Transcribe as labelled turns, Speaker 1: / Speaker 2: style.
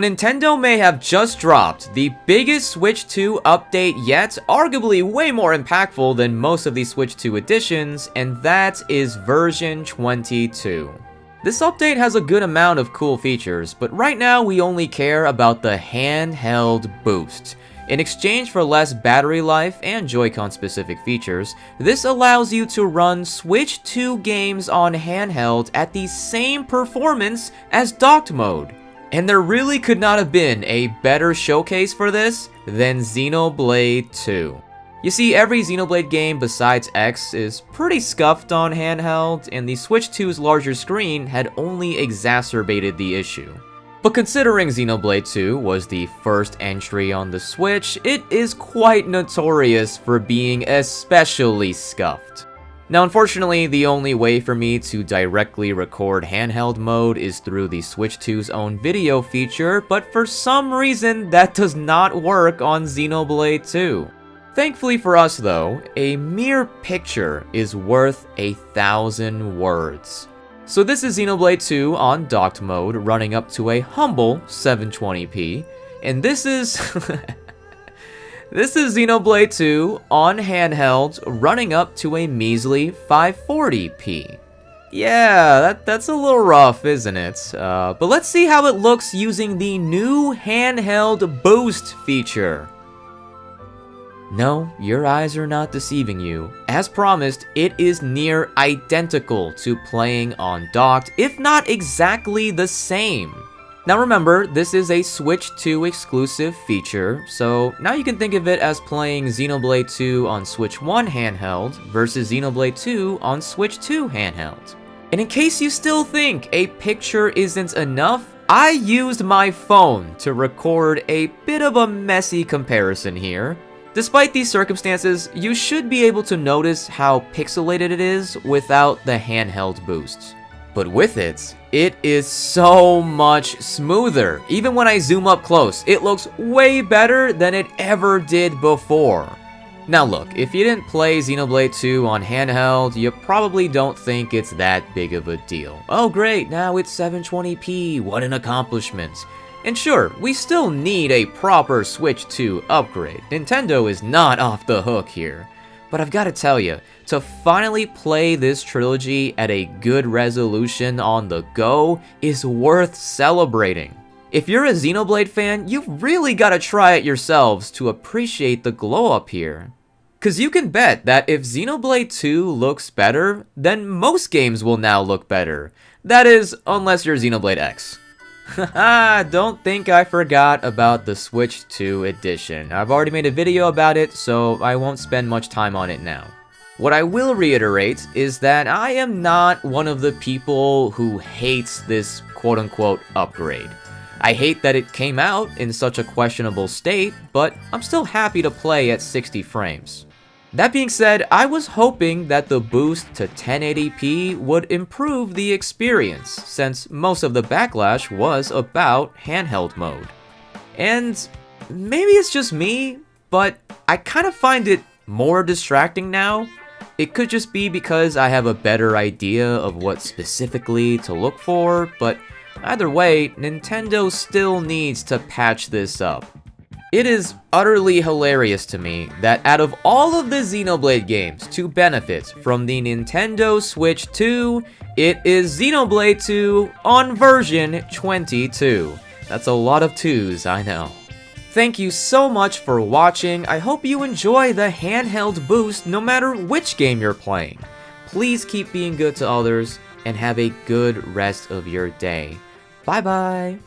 Speaker 1: Nintendo may have just dropped the biggest Switch 2 update yet, arguably way more impactful than most of the Switch 2 editions, and that is version 22. This update has a good amount of cool features, but right now we only care about the handheld boost. In exchange for less battery life and Joy-Con specific features, this allows you to run Switch 2 games on handheld at the same performance as docked mode. And there really could not have been a better showcase for this than Xenoblade 2. You see, every Xenoblade game besides X is pretty scuffed on handheld, and the Switch 2's larger screen had only exacerbated the issue. But considering Xenoblade 2 was the first entry on the Switch, it is quite notorious for being especially scuffed. Now, unfortunately, the only way for me to directly record handheld mode is through the Switch 2's own video feature, but for some reason, that does not work on Xenoblade 2. Thankfully for us though, a mere picture is worth 1,000 words. So this is Xenoblade 2 on docked mode, running up to a humble 720p, and this is... This is Xenoblade 2 on handheld, running up to a measly 540p. Yeah, that's a little rough, isn't it? But let's see how it looks using the new handheld boost feature. No, your eyes are not deceiving you. As promised, it is near identical to playing on docked, if not exactly the same. Now remember, this is a Switch 2 exclusive feature, so now you can think of it as playing Xenoblade 2 on Switch 1 handheld versus Xenoblade 2 on Switch 2 handheld. And in case you still think a picture isn't enough, I used my phone to record a bit of a messy comparison here. Despite these circumstances, you should be able to notice how pixelated it is without the handheld boosts. But with it, it is so much smoother. Even when I zoom up close, it looks way better than it ever did before. Now look, if you didn't play Xenoblade 2 on handheld, you probably don't think it's that big of a deal. Oh great, now it's 720p, what an accomplishment. And sure, we still need a proper Switch 2 upgrade. Nintendo is not off the hook here. But I've got to tell you, to finally play this trilogy at a good resolution on the go is worth celebrating. If you're a Xenoblade fan, you've really got to try it yourselves to appreciate the glow up here. Cause you can bet that if Xenoblade 2 looks better, then most games will now look better. That is, unless you're Xenoblade X. Haha, don't think I forgot about the Switch 2 edition. I've already made a video about it, so I won't spend much time on it now. What I will reiterate is that I am not one of the people who hates this quote-unquote upgrade. I hate that it came out in such a questionable state, but I'm still happy to play at 60 frames. That being said, I was hoping that the boost to 1080p would improve the experience, since most of the Backlash was about handheld mode. And maybe it's just me, but I kind of find it more distracting now. It could just be because I have a better idea of what specifically to look for, but either way, Nintendo still needs to patch this up. It is utterly hilarious to me that out of all of the Xenoblade games to benefit from the Nintendo Switch 2, it is Xenoblade 2 on version 22. That's a lot of 2s, I know. Thank you so much for watching. I hope you enjoy the handheld boost no matter which game you're playing. Please keep being good to others and have a good rest of your day. Bye bye!